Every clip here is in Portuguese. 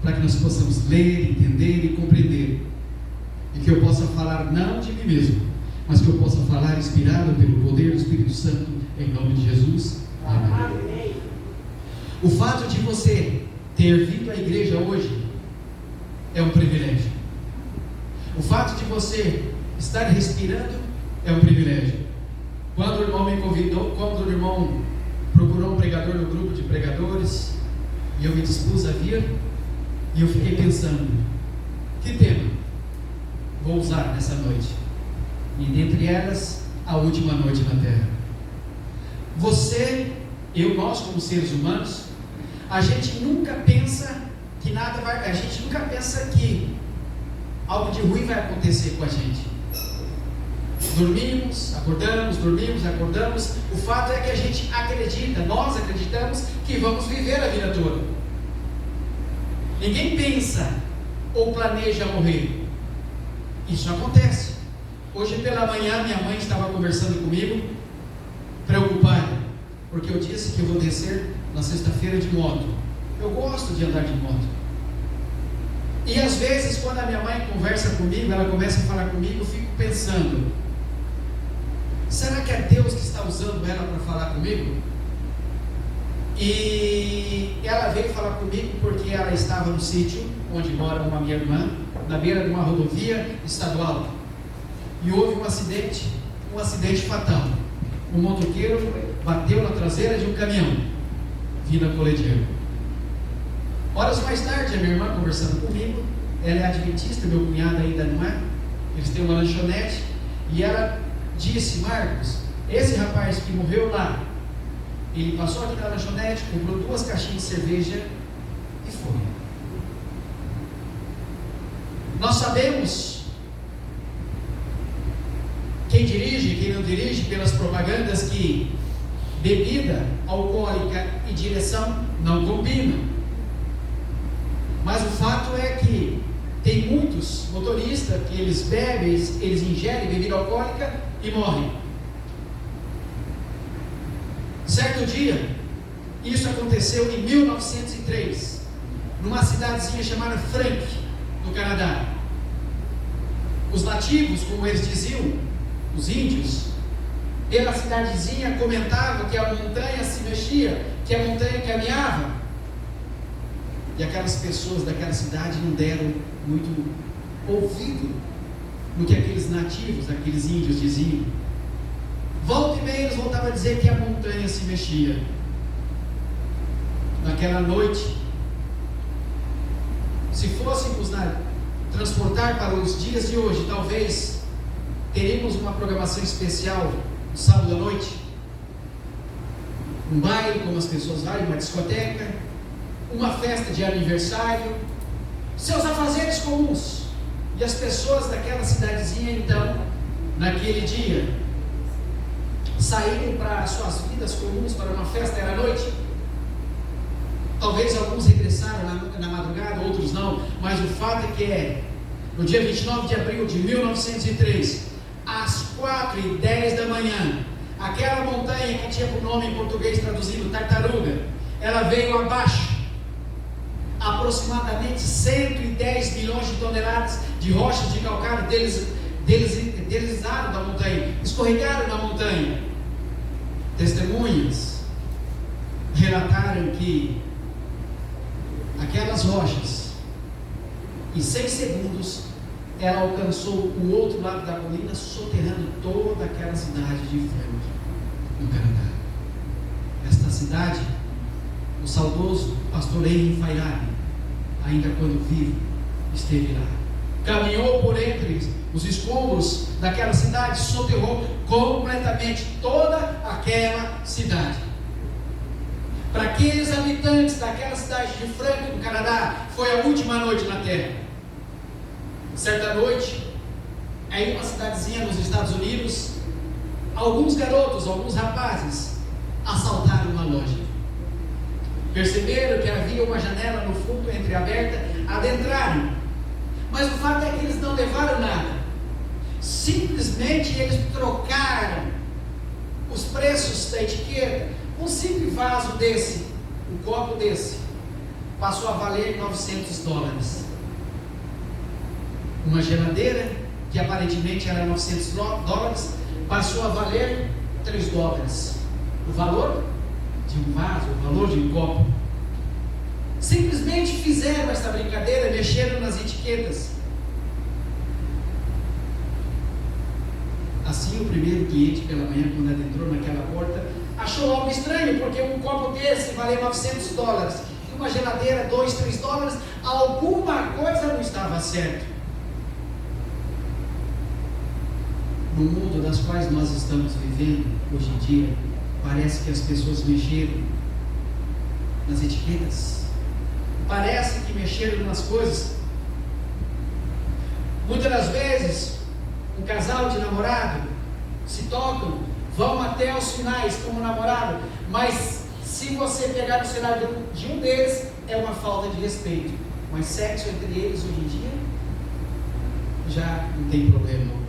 para que nós possamos ler, entender e compreender, e que eu possa falar não de mim mesmo, mas que eu possa falar inspirado pelo poder do Espírito Santo, em nome de Jesus. Amém. O fato de você ter vindo à igreja hoje é um privilégio. O fato de você estar respirando é um privilégio. Quando o irmão me convidou, quando o irmão procurou um pregador no grupo de pregadores, e eu me dispus a vir, e eu fiquei pensando, que tema vou usar nessa noite? E dentre elas, a última noite na terra. Você, nós como seres humanos, a gente nunca pensa que nada vai, a gente nunca pensa que algo de ruim vai acontecer com a gente. Dormimos, acordamos. O fato é que a gente acredita, nós acreditamos que vamos viver a vida toda. Ninguém pensa ou planeja morrer. Isso acontece. Hoje pela manhã minha mãe estava conversando comigo, preocupada, porque eu disse que eu vou descer na sexta-feira de moto. Eu gosto de andar de moto. E às vezes quando a minha mãe conversa comigo, ela começa a falar comigo, eu fico pensando, será que é Deus que está usando ela para falar comigo? E ela veio falar comigo porque ela estava no sítio onde mora uma minha irmã, na beira de uma rodovia estadual, e houve um acidente fatal. Um motoqueiro bateu na traseira de um caminhão, vindo a colidir. Horas mais tarde, a minha irmã conversando comigo, ela é adventista, meu cunhado ainda não é, eles têm uma lanchonete, e ela disse, Marcos, esse rapaz que morreu lá, ele passou aqui na lanchonete, comprou 2 caixinhas de cerveja e foi. Nós sabemos quem dirige, quem não dirige, pelas propagandas, que bebida alcoólica e direção não combinam. Mas o fato é que tem muitos motoristas que eles bebem, eles ingerem bebida alcoólica e morrem. Certo dia, isso aconteceu em 1903, numa cidadezinha chamada Frank, no Canadá. Os nativos, como eles diziam, os índios, pela cidadezinha comentavam que a montanha se mexia, que a montanha caminhava. E aquelas pessoas daquela cidade não deram muito ouvido no que aqueles nativos, aqueles índios diziam. Volta e meia eles voltavam a dizer que a montanha se mexia. Naquela noite, se fôssemos transportar para os dias de hoje, talvez teríamos uma programação especial no sábado à noite, um baile como as pessoas vão, uma discoteca, uma festa de aniversário, seus afazeres comuns. E as pessoas daquela cidadezinha, então, naquele dia, saíram para suas vidas comuns, para uma festa, era noite. Talvez alguns regressaram na madrugada, outros não, mas o fato é que no dia 29 de abril de 1903, às 4h10 da manhã, aquela montanha que tinha por nome em português traduzido Tartaruga, ela veio abaixo, aproximadamente 110 milhões de toneladas de rochas de calcário deslizaram da montanha, escorregaram na montanha. Testemunhas relataram que aquelas rochas, em 6 segundos, ela alcançou o outro lado da colina, soterrando toda aquela cidade de Frank, no Canadá. Esta cidade, o saudoso pastor Henry Fayard, ainda quando vivo, esteve lá. Caminhou por entre os escombros daquela cidade, soterrou completamente toda aquela cidade. Para aqueles habitantes daquela cidade de Frank, no Canadá, foi a última noite na terra. Certa noite, em uma cidadezinha nos Estados Unidos, alguns garotos, alguns rapazes, assaltaram uma loja. Perceberam que havia uma janela no fundo entreaberta, adentraram. Mas o fato é que eles não levaram nada. Simplesmente eles trocaram os preços da etiqueta. Um simples vaso desse, um copo desse, passou a valer $900. Uma geladeira, que aparentemente era $900, passou a valer $3. O valor de um vaso, o valor de um copo. Simplesmente fizeram essa brincadeira, mexeram nas etiquetas. Assim, o primeiro cliente pela manhã, quando ele entrou naquela porta, achou algo estranho, porque um copo desse valia $900 e uma geladeira $2, $3, alguma coisa não estava certa. No mundo das quais nós estamos vivendo hoje em dia, parece que as pessoas mexeram nas etiquetas, parece que mexeram nas coisas. Muitas das vezes, um casal de namorado se tocam, vão até os finais como namorado, mas se você pegar no cenário de um deles, é uma falta de respeito. Mas sexo entre eles hoje em dia já não tem problema algum.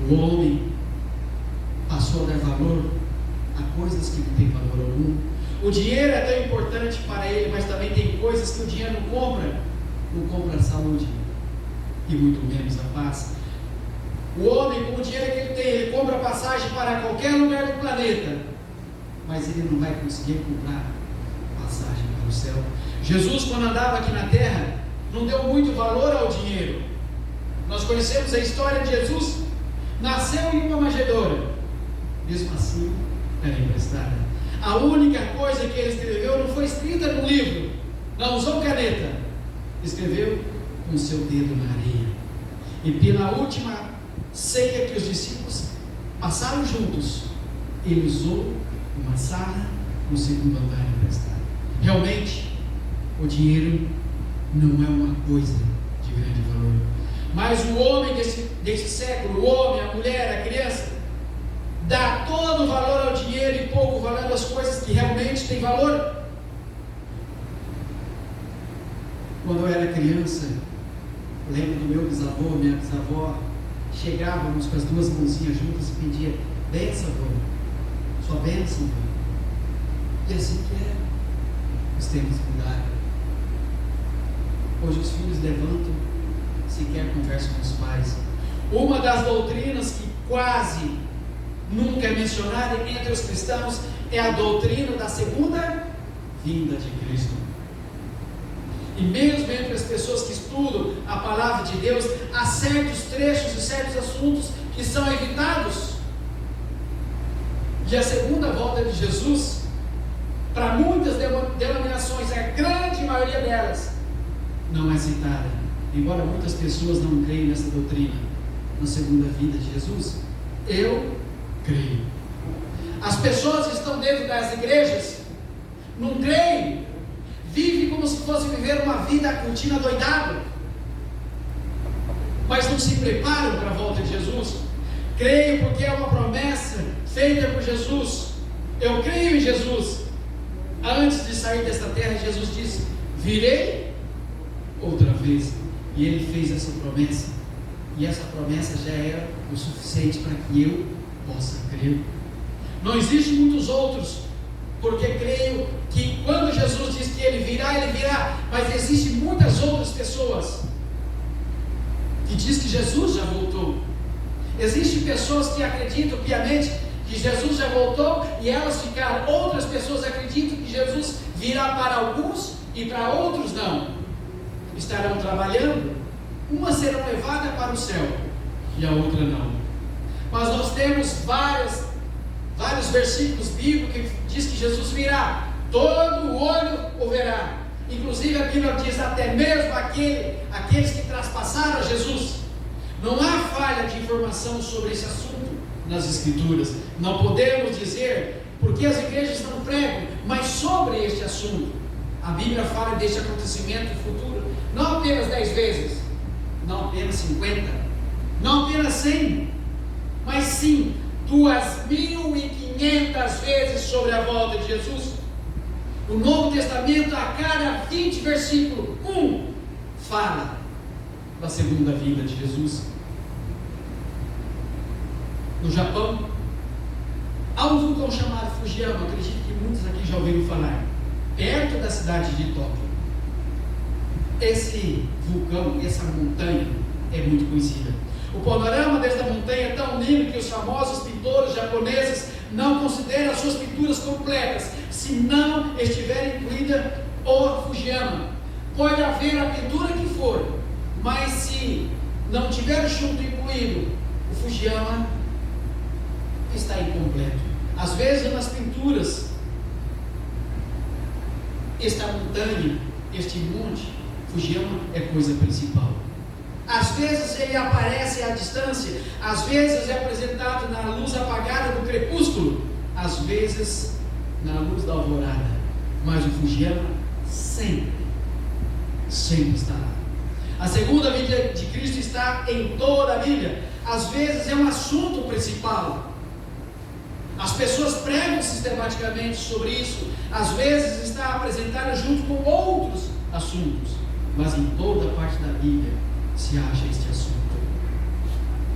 O homem passou a dar valor a coisas que não têm valor algum. O dinheiro é tão importante para ele, mas também tem coisas que o dinheiro não compra. Não compra a saúde e muito menos a paz. O homem, com o dinheiro que ele tem, ele compra passagem para qualquer lugar do planeta, mas ele não vai conseguir comprar passagem para o céu. Jesus, quando andava aqui na terra, não deu muito valor ao dinheiro. Nós conhecemos a história de Jesus. Nasceu em uma manjedoura, mesmo assim era emprestada. A única coisa que ele escreveu não foi escrita no livro, não usou caneta, escreveu com seu dedo na areia. E pela última ceia que os discípulos passaram juntos, ele usou uma sala no segundo andar emprestado. Realmente, o dinheiro não é uma coisa de grande valor. Mas o homem desse século, o homem, a mulher, a criança, dá todo o valor ao dinheiro e pouco valor às coisas que realmente têm valor. Quando eu era criança, lembro do meu bisavô, minha bisavó, chegávamos com as duas mãozinhas juntas e pedia: benção, avô, sua bênção, avô. E assim que era. Os tempos mudaram. Hoje os filhos levantam, sequer conversam com os pais. Uma das doutrinas que quase nunca é mencionada entre os cristãos é a doutrina da segunda vinda de Cristo. E mesmo entre as pessoas que estudam a palavra de Deus, há certos trechos e certos assuntos que são evitados. E a segunda volta de Jesus, para muitas denominações, a grande maioria delas, não é citada. Embora muitas pessoas não creem nessa doutrina, na segunda vinda de Jesus, eu creio. As pessoas que estão dentro das igrejas não creem, vivem como se fosse viver uma vida curtindo adoidado, mas não se preparam para a volta de Jesus. Creio porque é uma promessa feita por Jesus. Eu creio em Jesus. Antes de sair desta terra, Jesus disse: virei outra vez. E ele fez essa promessa. E essa promessa já era o suficiente para que eu possa crer. Não existem muitos outros, porque creio que quando Jesus diz que ele virá, ele virá. Mas existem muitas outras pessoas que diz que Jesus já voltou. Existem pessoas que acreditam piamente que Jesus já voltou e elas ficaram. Outras pessoas acreditam que Jesus virá para alguns e para outros não. Estarão trabalhando, uma serão levadas para o céu e a outra não. Mas nós temos vários versículos bíblicos que diz que Jesus virá, todo olho o verá. Inclusive a Bíblia diz até mesmo aqueles que traspassaram a Jesus. Não há falha de informação sobre esse assunto nas Escrituras. Não podemos dizer porque as igrejas não pregam, mas sobre este assunto. A Bíblia fala deste acontecimento futuro, não apenas 10 vezes, não apenas 50, não apenas 100, mas sim 2.500 vezes sobre a volta de Jesus. O Novo Testamento, a cada 20 versículos, fala da segunda vinda de Jesus. No Japão, há um vulcão chamado Fujiyama, acredito que muitos aqui já ouviram falar. perto da cidade de Tóquio. Esse vulcão, essa montanha é muito conhecida. O panorama desta montanha é tão lindo que os famosos pintores japoneses não consideram as suas pinturas completas se não estiver incluída o Fujiyama. Pode haver a pintura que for, mas se não tiver junto incluído o Fujiyama, está incompleto. Às vezes nas pinturas, esta montanha, este monte Fujiyama é coisa principal. Às vezes ele aparece à distância, às vezes é apresentado na luz apagada do crepúsculo, às vezes na luz da alvorada, mas o Fujiyama sempre está lá. A segunda vinda de Cristo está em toda a Bíblia. Às vezes é um assunto principal. As pessoas pregam sistematicamente sobre isso. Às vezes está apresentada junto com outros assuntos, mas em toda parte da Bíblia se acha este assunto.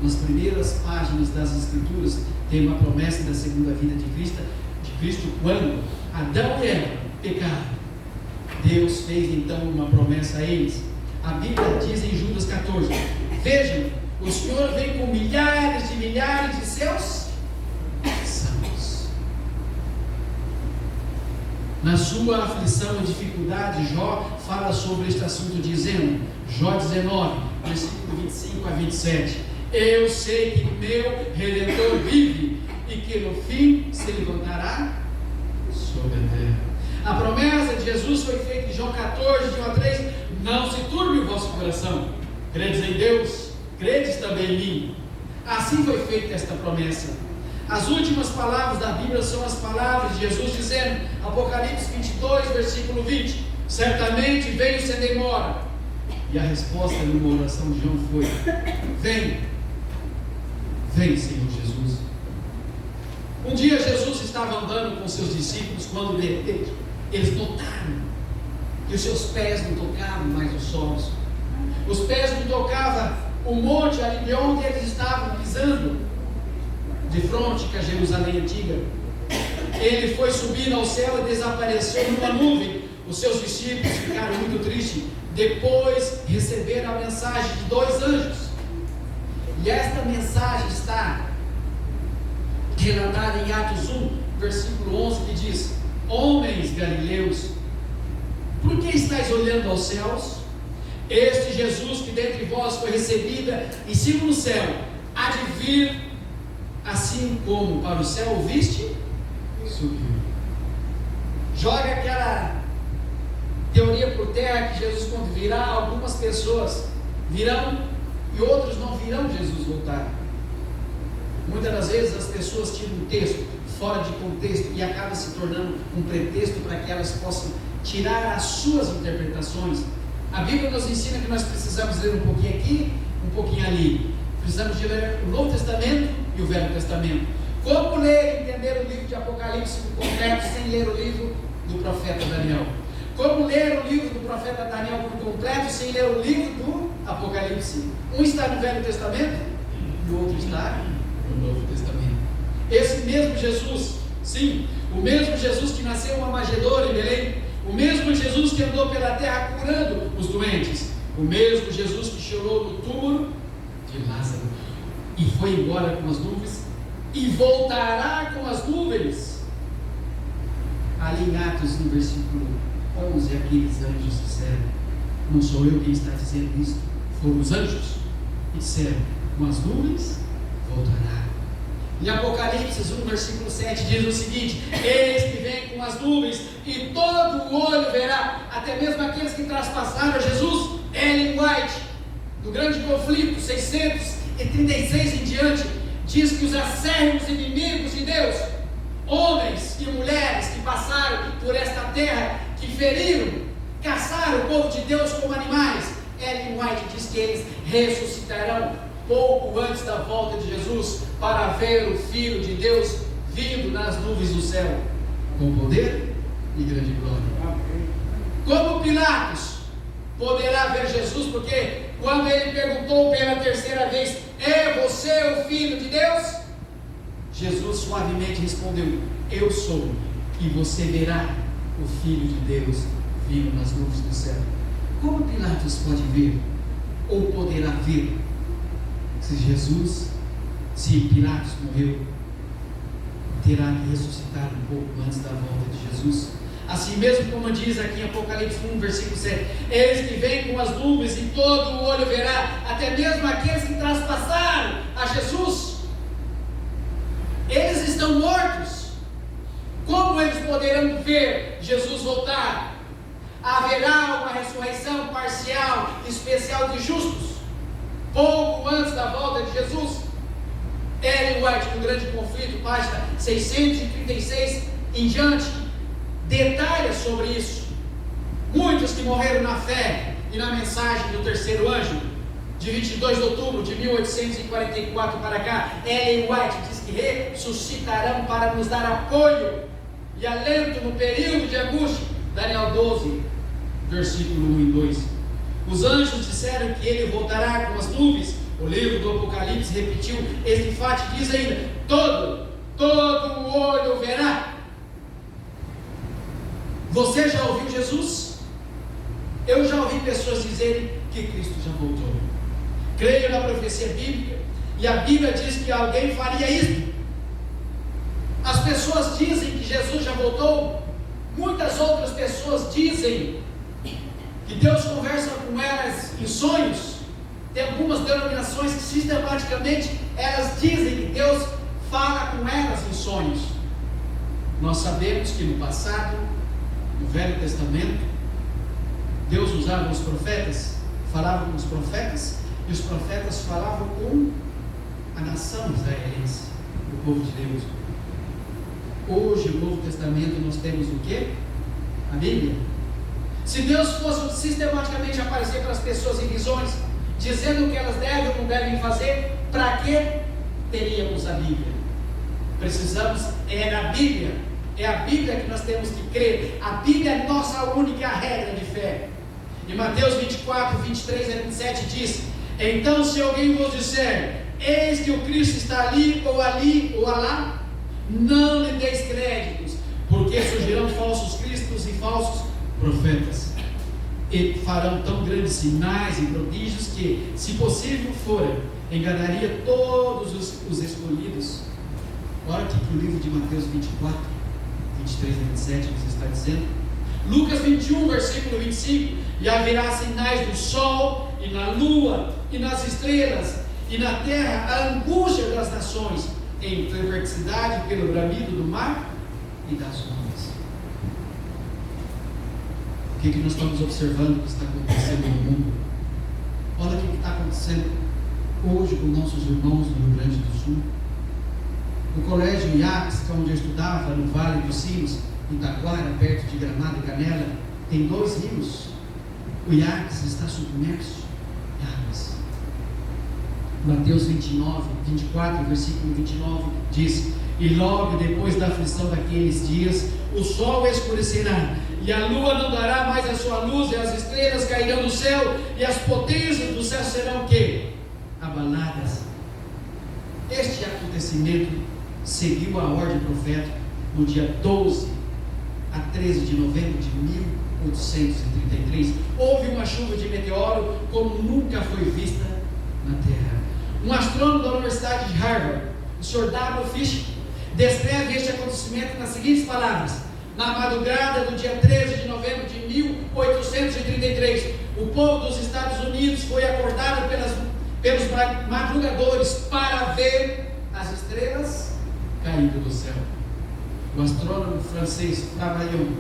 Nas primeiras páginas das Escrituras tem uma promessa da segunda vinda de Cristo quando Adão e Eva pecaram. Deus fez então uma promessa a eles. A Bíblia diz em Judas 14: vejam, o Senhor vem com milhares de seus santos. Na sua aflição e dificuldade, Jó fala sobre este assunto dizendo, Jó 19, versículo 25 a 27: eu sei que meu Redentor vive e que no fim se levantará sobre a terra. A promessa de Jesus foi feita em João 14, de 1 a 3: não se turbe o vosso coração, credes em Deus, credes também em mim. Assim foi feita esta promessa. As últimas palavras da Bíblia são as palavras de Jesus dizendo, Apocalipse 22, versículo 20: certamente venho sem demora. E a resposta numa oração de João foi: vem, Senhor Jesus. Um dia Jesus estava andando com seus discípulos quando de repente eles notaram que os seus pés não tocavam mais os solos. Os pés não tocavam o monte ali de onde eles estavam pisando, de frente com a Jerusalém antiga. Ele foi subindo ao céu e desapareceu numa nuvem. Os seus discípulos ficaram muito tristes. Depois receberam a mensagem de 2 anjos. E esta mensagem está relatada em Atos 1, versículo 11, que diz: homens galileus, por que estáis olhando aos céus? Este Jesus que dentre vós foi recebida em cima no céu, há de vir assim como para o céu o viste, subiu. Joga aquela teoria por terra que Jesus, quando virá, algumas pessoas virão e outros não virão Jesus voltar. Muitas das vezes as pessoas tiram um texto fora de contexto e acaba se tornando um pretexto para que elas possam tirar as suas interpretações. A Bíblia nos ensina que nós precisamos ler um pouquinho aqui, um pouquinho ali. Precisamos de ler o Novo Testamento e o Velho Testamento. Como ler e entender o livro de Apocalipse por completo sem ler o livro do profeta Daniel? Como ler o livro do profeta Daniel por completo sem ler o livro do Apocalipse? Um está no Velho Testamento e o outro está no Novo Testamento. Esse mesmo Jesus, sim, o mesmo Jesus que nasceu uma manjedoura em Belém, o mesmo Jesus que andou pela terra curando os doentes, o mesmo Jesus que chorou no túmulo de Lázaro e foi embora com as nuvens e voltará com as nuvens. Ali em Atos, no versículo 11, aqueles anjos disseram, não sou eu quem está dizendo isso, foram os anjos que disseram, com as nuvens voltará. Em Apocalipse 1, versículo 7 diz o seguinte: eis que vem com as nuvens e todo o olho verá, até mesmo aqueles que traspassaram a Jesus. Ellen White, do grande conflito 636 em diante, diz que os acérrimos inimigos de Deus, homens e mulheres que passaram por esta terra, que feriram, caçaram o povo de Deus como animais, Ellen White diz que eles ressuscitarão pouco antes da volta de Jesus, para ver o Filho de Deus vindo nas nuvens do céu, com poder e grande glória. Como Pilatos poderá ver Jesus? Porque quando ele perguntou pela terceira vez, é você o Filho de Deus? Jesus suavemente respondeu, eu sou, e você verá o Filho de Deus vindo nas nuvens do céu. Como Pilatos pode ver, ou poderá ver, se Pilatos morreu, terá que ressuscitar um pouco antes da volta de Jesus? Assim mesmo como diz aqui em Apocalipse 1, versículo 7, eles que vêm com as nuvens e todo o olho verá, até mesmo aqueles que traspassaram a Jesus. Eles estão mortos. Como eles poderão ver Jesus voltar? Haverá uma ressurreição parcial, especial de justos, pouco antes da volta de Jesus. Ellen White, no Grande Conflito, página 636 em diante, detalha sobre isso. Muitos que morreram na fé e na mensagem do terceiro anjo, de 22 de outubro de 1844 para cá, Ellen White diz que ressuscitarão para nos dar apoio e alento no período de angústia. Daniel 12, versículo 1 e 2. Os anjos disseram que ele voltará com as nuvens. O livro do Apocalipse repetiu este fato, diz ainda: todo o olho verá. Você já ouviu Jesus? Eu já ouvi pessoas dizerem que Cristo já voltou. Creio na profecia bíblica, e a Bíblia diz que alguém faria isso. As pessoas dizem que Jesus já voltou. Muitas outras pessoas dizem que Deus conversa com elas em sonhos. Tem algumas denominações que sistematicamente elas dizem que Deus fala com elas em sonhos. Nós sabemos que no passado, no Velho Testamento, Deus usava os profetas, falava com os profetas, e os profetas falavam com a nação israelense, o povo de Deus. Hoje, no Novo Testamento, nós temos o quê? A Bíblia. Se Deus fosse sistematicamente aparecer para as pessoas em visões, dizendo o que elas devem ou não devem fazer, para que teríamos a Bíblia? Precisamos, é a Bíblia que nós temos que crer. A Bíblia é nossa única regra de fé. Em Mateus 24, 23 a 27 diz: então se alguém vos disser, eis que o Cristo está ali ou alá, não lhe deis créditos, porque surgirão falsos cristos e falsos profetas, e farão tão grandes sinais e prodígios que, se possível for, enganaria todos os escolhidos. Olha aqui que o livro de Mateus 24, 23 a 27 nos está dizendo. Lucas 21, versículo 25: e haverá sinais no sol, e na lua, e nas estrelas, e na terra a angústia das nações, em perversidade pelo bramido do mar e das ondas. O que nós estamos observando que está acontecendo no mundo? Olha o que está acontecendo hoje com nossos irmãos do Rio Grande do Sul. O colégio IACS, que é onde eu estudava, no Vale dos Sinos, em Taquara, perto de Gramado e Canela, tem 2 rios. O IACS está submerso em águas. Mateus 24, versículo 29 diz: e logo depois da aflição daqueles dias, o sol escurecerá, e a lua não dará mais a sua luz, e as estrelas cairão do céu, e as potências do céu serão o quê? Abaladas. Este acontecimento seguiu a ordem profética no dia 12 a 13 de novembro de 1833. Houve uma chuva de meteoro como nunca foi vista na Terra. Um astrônomo da Universidade de Harvard, o Sr. W. Fish, descreve este acontecimento nas seguintes palavras: na madrugada do dia 13 de novembro de 1833, o povo dos Estados Unidos foi acordado pelos madrugadores para ver as estrelas caindo do céu. O astrônomo francês Travaillon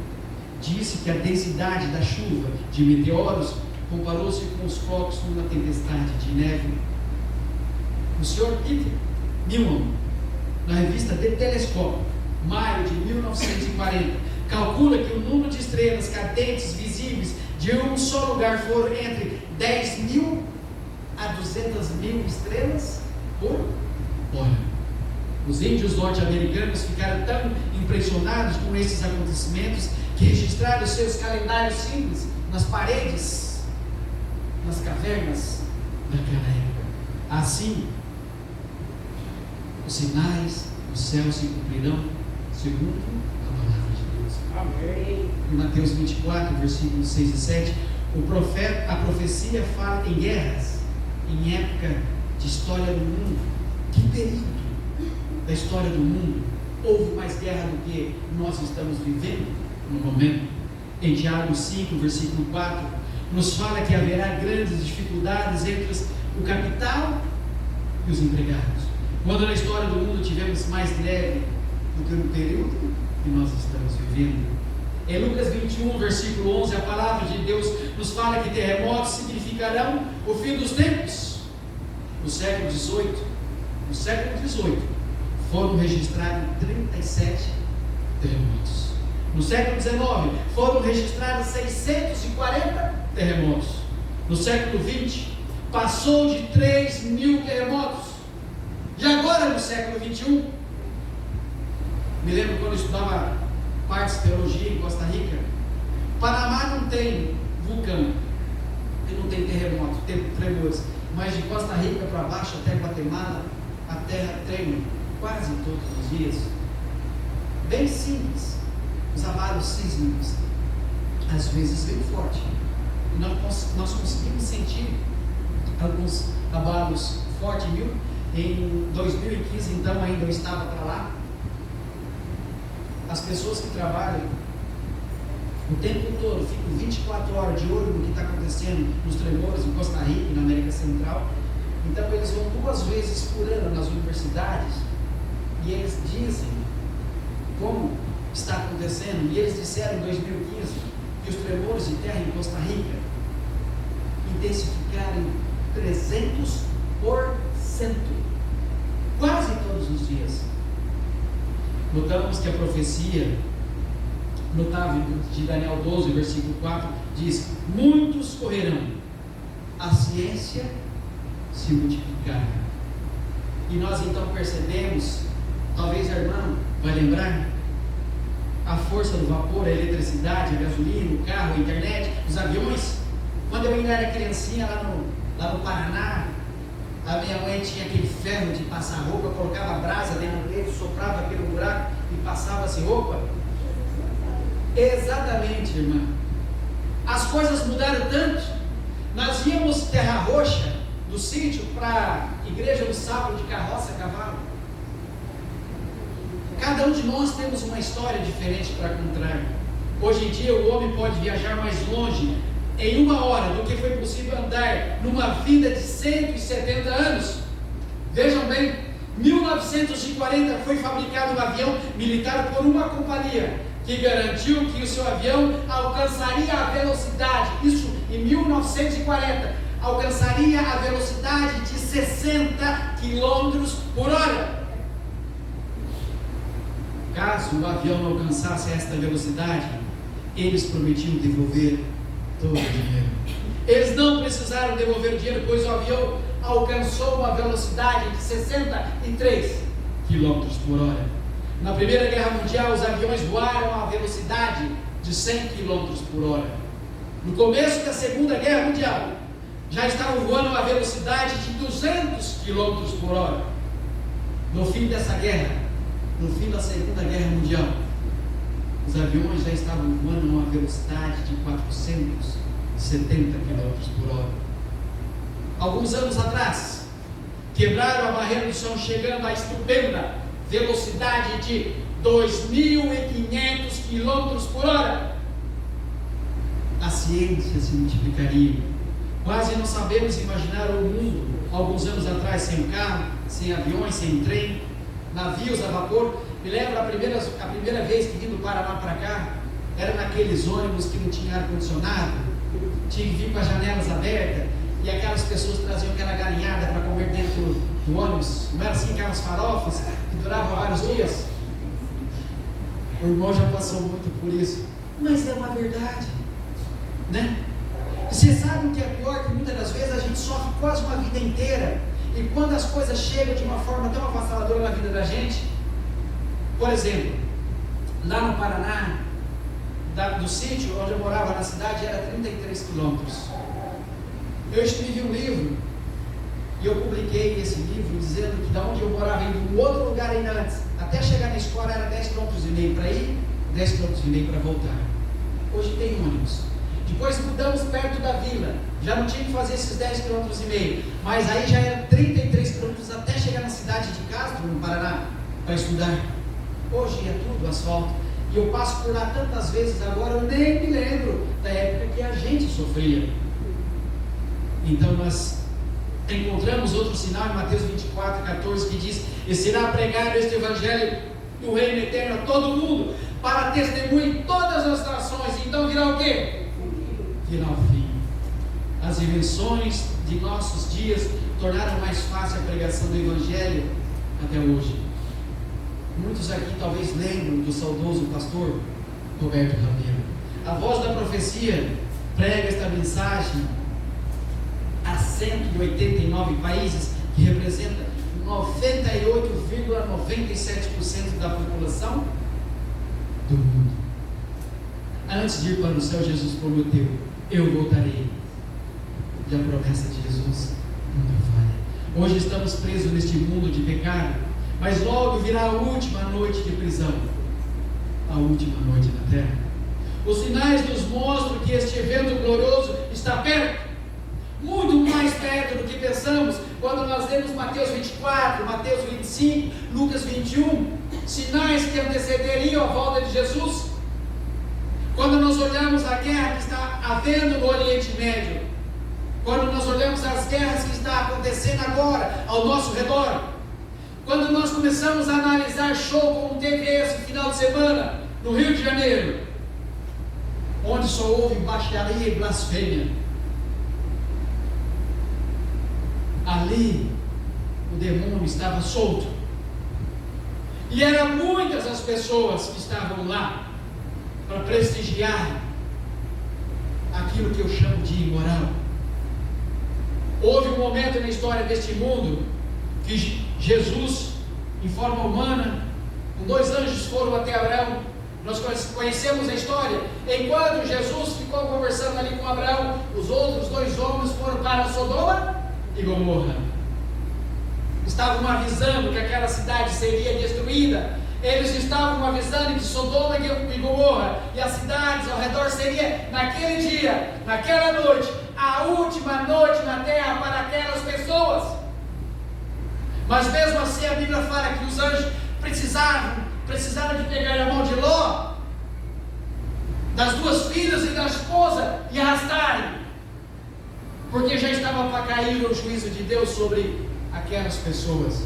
disse que a densidade da chuva de meteoros comparou-se com os focos numa tempestade de neve. O Sr. Peter Newman, na revista The Telescope, maio de 1940, calcula que o número de estrelas cadentes visíveis de um só lugar foram entre 10.000 a 200.000 estrelas por hora. Os índios norte-americanos ficaram tão impressionados com esses acontecimentos que registraram seus calendários simples nas paredes, nas cavernas daquela época. Assim, os sinais do céu se cumprirão segundo a palavra de Deus. Amém. Em Mateus 24, versículos 6 e 7, a profecia fala em guerras, em época de história do mundo. Que período da história do mundo houve mais guerra do que nós estamos vivendo no momento? Em Tiago 5, versículo 4, nos fala que haverá grandes dificuldades entre o capital e os empregados. Quando na história do mundo tivemos mais greve do que no período que nós estamos vivendo. Em Lucas 21, versículo 11, a palavra de Deus nos fala que terremotos significarão o fim dos tempos. No século XVIII, foram registrados 37 terremotos. No século XIX, foram registrados 640 terremotos. No século XX, passou de 3.000 terremotos. E agora, no século XXI, me lembro quando eu estudava partes de teologia em Costa Rica. Panamá não tem vulcão e não tem terremoto, tem tremores, mas de Costa Rica para baixo até Guatemala a terra treme quase todos os dias. Bem simples. Os abalos sísmicos às vezes bem forte. E nós conseguimos sentir alguns abalos fortes. Em 2015, então, ainda eu estava para lá. As pessoas que trabalham o tempo todo, ficam 24 horas de olho no que está acontecendo nos tremores em Costa Rica e na América Central. Então eles vão 2 vezes por ano nas universidades e eles dizem como está acontecendo. E eles disseram em 2015 que os tremores de terra em Costa Rica intensificaram em 300%, quase todos os dias. Notamos que a profecia notável de Daniel 12, versículo 4, diz: muitos correrão, a ciência se multiplicará. E nós então percebemos, talvez a irmã vai lembrar, a força do vapor, a eletricidade, a gasolina, o carro, a internet, os aviões. Quando eu ainda era criancinha lá no Paraná, a minha mãe tinha aquele ferro de passar roupa, colocava brasa dentro dele, soprava aquele buraco e passava-se roupa. Exatamente, irmã. As coisas mudaram tanto. Nós íamos Terra Roxa, do sítio, para a igreja no sábado de carroça a cavalo. Cada um de nós temos uma história diferente para contar. Hoje em dia o homem pode viajar mais longe em 1 hora do que foi possível andar numa vida de 170 anos. Vejam bem, 1940 foi fabricado um avião militar por uma companhia que garantiu que o seu avião alcançaria a velocidade, isso em 1940, alcançaria a velocidade de 60 km por hora. Caso o avião não alcançasse esta velocidade, eles prometiam devolver todo o dinheiro. Eles não precisaram devolver o dinheiro, pois o avião alcançou uma velocidade de 63 km por hora. Na Primeira Guerra Mundial, os aviões voaram a velocidade de 100 km por hora. No começo da Segunda Guerra Mundial, já estavam voando a velocidade de 200 km por hora. No fim dessa guerra, no fim da Segunda Guerra Mundial, os aviões já estavam voando a uma velocidade de 470 km por hora. Alguns anos atrás, quebraram a barreira do som, chegando à estupenda velocidade de 2.500 km por hora. A ciência se multiplicaria. Quase não sabemos imaginar o mundo alguns anos atrás sem carro, sem aviões, sem trem, navios a vapor. Me lembro a primeira vez que vim do Paraná para cá, era naqueles ônibus que não tinha ar-condicionado, tinha que vir com as janelas abertas, e aquelas pessoas traziam aquela galinhada para comer dentro do ônibus. Não era assim aquelas farofas que duravam vários dias? O irmão já passou muito por isso, mas é uma verdade, né? Você sabe o que é pior? Que muitas das vezes a gente sofre quase uma vida inteira, e quando as coisas chegam de uma forma tão avassaladora na vida da gente, por exemplo, lá no Paraná, do sítio onde eu morava na cidade, era 33 quilômetros. Eu escrevi um livro, e eu publiquei esse livro dizendo que da onde eu morava, indo em outro lugar ainda antes, até chegar na escola era 10,5 km, para ir 10,5 km para voltar. Hoje tem ônibus. Depois mudamos perto da vila, já não tinha que fazer esses 10,5 km, mas aí já era 33 km até chegar na cidade de Castro, no Paraná, para estudar. Hoje é tudo asfalto, e eu passo por lá tantas vezes agora, eu nem me lembro da época que a gente sofria. Então nós encontramos outro sinal em Mateus 24,14, que diz: ensinar a pregar este evangelho do reino eterno a todo mundo, para testemunho em todas as nações. Então virá o quê? Virá o fim. As invenções de nossos dias tornaram mais fácil a pregação do evangelho até hoje. Muitos aqui talvez lembrem do saudoso pastor Roberto Rabelo. A voz da profecia prega esta mensagem a 189 países, que representa 98,97% da população do mundo. Antes de ir para o céu, Jesus prometeu: eu voltarei. E a promessa de Jesus nunca falha. Hoje estamos presos neste mundo de pecado, mas logo virá a última noite de prisão, a última noite na terra. Os sinais nos mostram que este evento glorioso está perto, muito mais perto do que pensamos. Quando nós lemos Mateus 24, Mateus 25, Lucas 21, sinais que antecederiam a volta de Jesus. Quando nós olhamos a guerra que está havendo no Oriente Médio, quando nós olhamos as guerras que estão acontecendo agora ao nosso redor, quando nós começamos a analisar show como teve esse final de semana no Rio de Janeiro, onde só houve baixaria e blasfêmia, ali o demônio estava solto, e eram muitas as pessoas que estavam lá para prestigiar aquilo que eu chamo de imoral. Houve um momento na história deste mundo que Jesus, em forma humana, com 2 anjos foram até Abraão. Nós conhecemos a história. Enquanto Jesus ficou conversando ali com Abraão, os outros 2 homens foram para Sodoma e Gomorra. Estavam avisando que aquela cidade seria destruída. Eles estavam avisando que Sodoma e Gomorra e as cidades ao redor seria naquele dia, naquela noite, a última noite na terra para aquelas pessoas. Mas mesmo assim a Bíblia fala que os anjos precisaram de pegar a mão de Ló, das 2 filhas e da esposa, e arrastarem, porque já estava para cair o juízo de Deus sobre aquelas pessoas.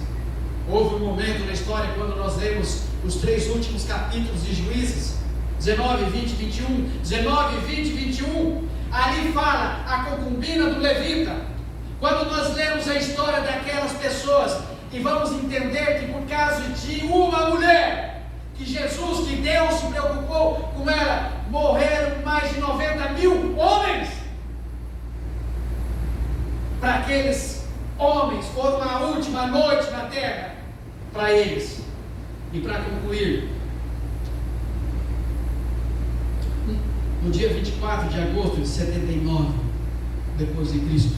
Houve um momento na história, quando nós lemos os 3 últimos capítulos de Juízes, 19, 20, 21, 19, 20, 21, ali fala a concubina do levita. Quando nós lemos a história daquelas pessoas, e vamos entender que por causa de uma mulher, que Jesus, que Deus se preocupou com ela, morreram mais de 90.000 homens. Para aqueles homens, foi uma última noite na terra para eles. E para concluir, no dia 24 de agosto de 79 depois de Cristo,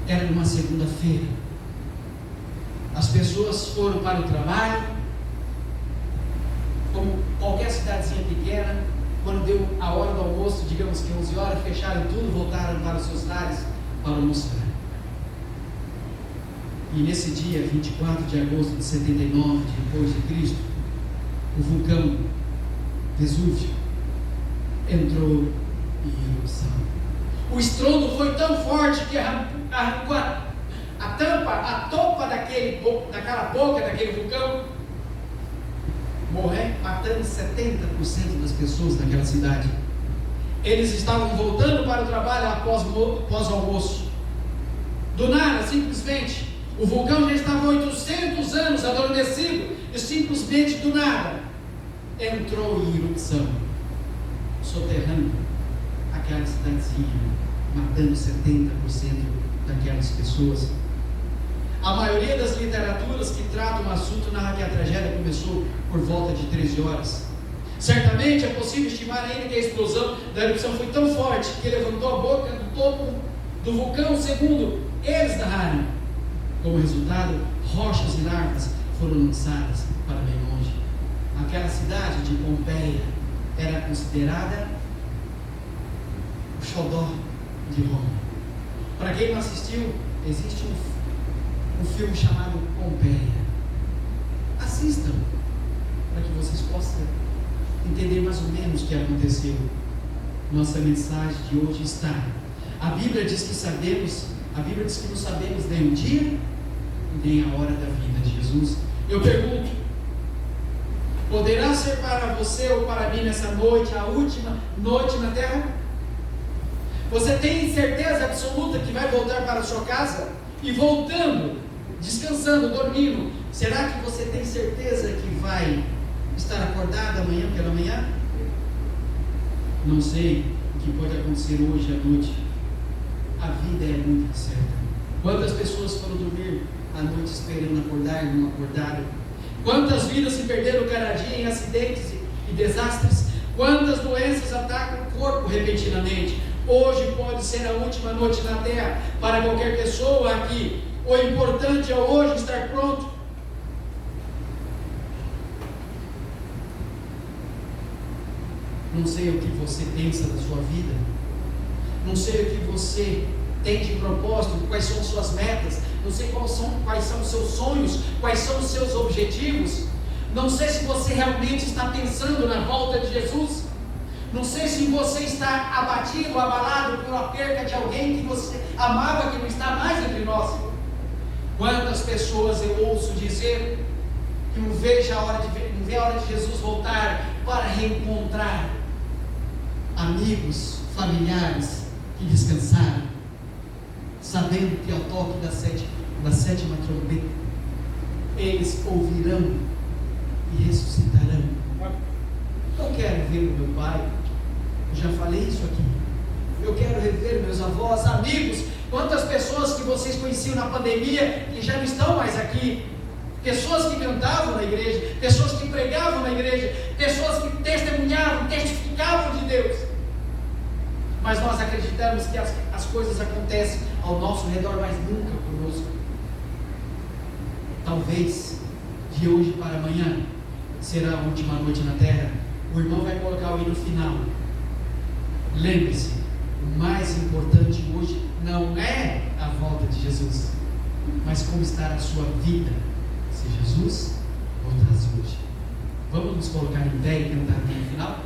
era numa segunda-feira, as pessoas foram para o trabalho, como qualquer cidadezinha pequena. Quando deu a hora do almoço, digamos que 11 horas, fecharam tudo, voltaram para os seus lares para almoçar. E nesse dia, 24 de agosto de 79 depois de Cristo, o vulcão Vesúvio entrou em erupção. O estrondo foi tão forte que arrancou a tampa daquela boca daquele vulcão, matando 70% das pessoas daquela cidade. Eles estavam voltando para o trabalho após o almoço. Do nada, simplesmente, o vulcão já estava há 800 anos adormecido, e simplesmente do nada entrou em erupção, soterrando aquela cidadezinha, matando 70% daquelas pessoas. A maioria das literaturas que tratam o assunto narra que a tragédia começou por volta de 13 horas. Certamente é possível estimar ainda que a explosão da erupção foi tão forte que levantou a boca do topo do vulcão, segundo eles narraram. Como resultado, rochas e larvas foram lançadas para bem longe. Aquela cidade de Pompeia era considerada o xodó de Roma. Para quem não assistiu, existe um filme chamado Pompeia. Assistam, para que vocês possam entender mais ou menos o que aconteceu. Nossa mensagem de hoje está: a Bíblia diz que não sabemos nem o dia nem a hora da vinda de Jesus. Eu pergunto: poderá ser para você ou para mim nessa noite a última noite na terra? Você tem certeza absoluta que vai voltar para a sua casa? E voltando, descansando, dormindo, será que você tem certeza que vai estar acordado amanhã pela manhã? Não sei o que pode acontecer hoje à noite. A vida é muito incerta. Quantas pessoas foram dormir à noite esperando acordar e não acordaram? Quantas vidas se perderam cada dia em acidentes e desastres? Quantas doenças atacam o corpo repentinamente? Hoje pode ser a última noite na terra para qualquer pessoa aqui. O importante é hoje estar pronto. Não sei o que você pensa da sua vida. Não sei o que você tem de propósito, quais são suas metas. Não sei quais são os seus sonhos, quais são os seus objetivos. Não sei se você realmente está pensando na volta de Jesus. Não sei se você está abatido, abalado pela perca de alguém que você amava, que não está mais entre nós. Quantas pessoas eu ouço dizer que não vê a hora de Jesus voltar para reencontrar amigos, familiares que descansaram, sabendo que ao toque da sétima trombeta eles ouvirão e ressuscitarão. Eu quero ver o meu pai. Eu já falei isso aqui. Eu quero rever meus avós, amigos. Quantas pessoas que vocês conheciam na pandemia que já não estão mais aqui? Pessoas que cantavam na igreja, pessoas que pregavam na igreja, pessoas que testemunhavam, testificavam de Deus. Mas nós acreditamos que as coisas acontecem ao nosso redor, mas nunca conosco. Talvez de hoje para amanhã será a última noite na terra. O irmão vai colocar o hino final. Lembre-se, o mais importante hoje não é a volta de Jesus, mas como está a sua vida, se Jesus voltasse hoje. Vamos nos colocar em pé e cantar o hino final?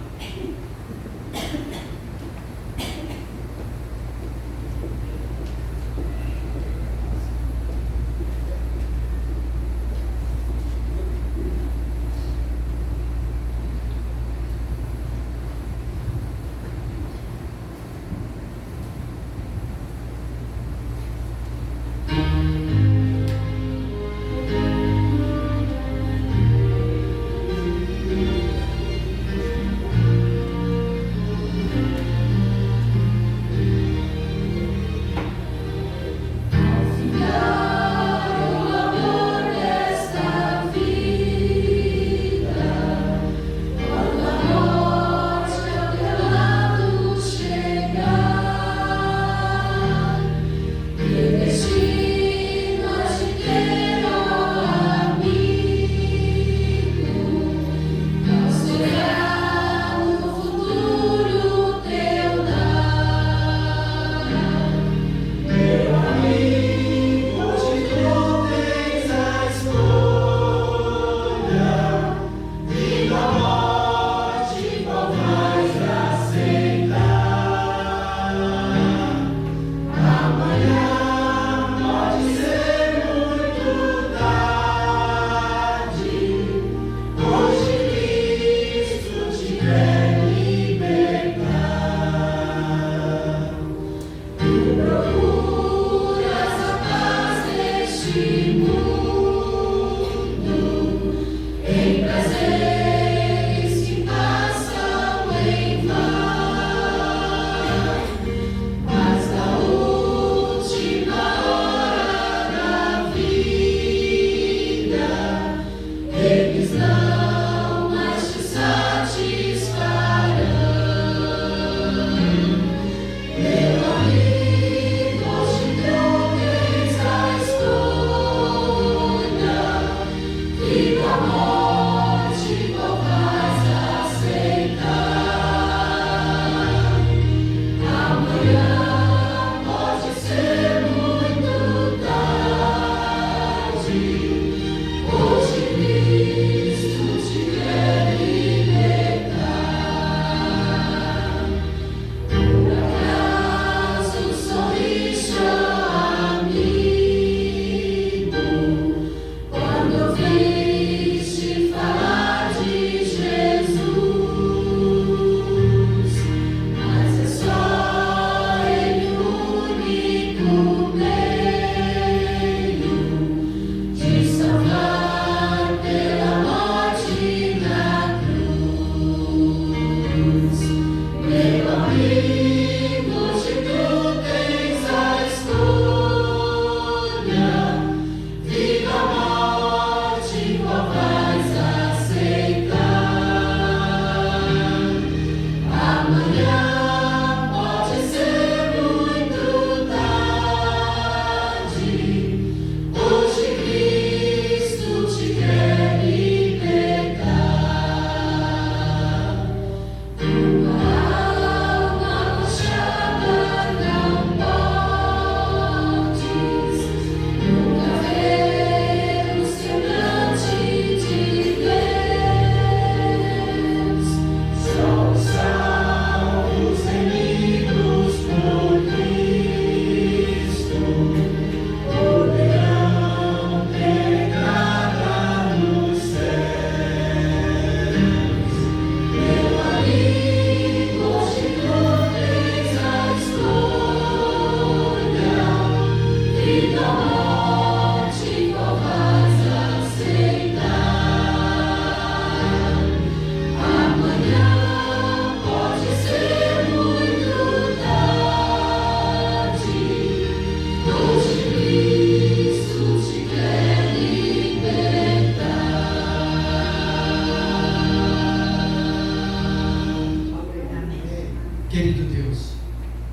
Querido Deus,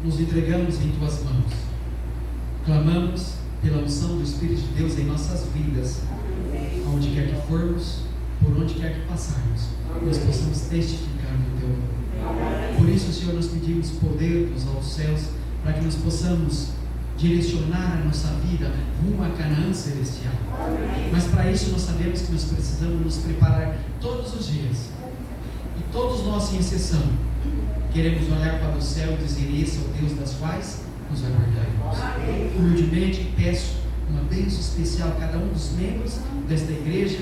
nos entregamos em Tuas mãos. Clamamos pela unção do Espírito de Deus em nossas vidas, aonde quer que formos, por onde quer que passarmos, nós possamos testificar do Teu amor. Por isso, Senhor, nós pedimos poder dos altos céus, para que nós possamos direcionar a nossa vida rumo a Canaã celestial. Mas para isso nós sabemos que nós precisamos nos preparar todos os dias. E todos nós, sem exceção, queremos olhar para o céu e dizer: esse é o Deus das quais nos aguardaremos. Humildemente peço uma bênção especial a cada um dos membros desta igreja,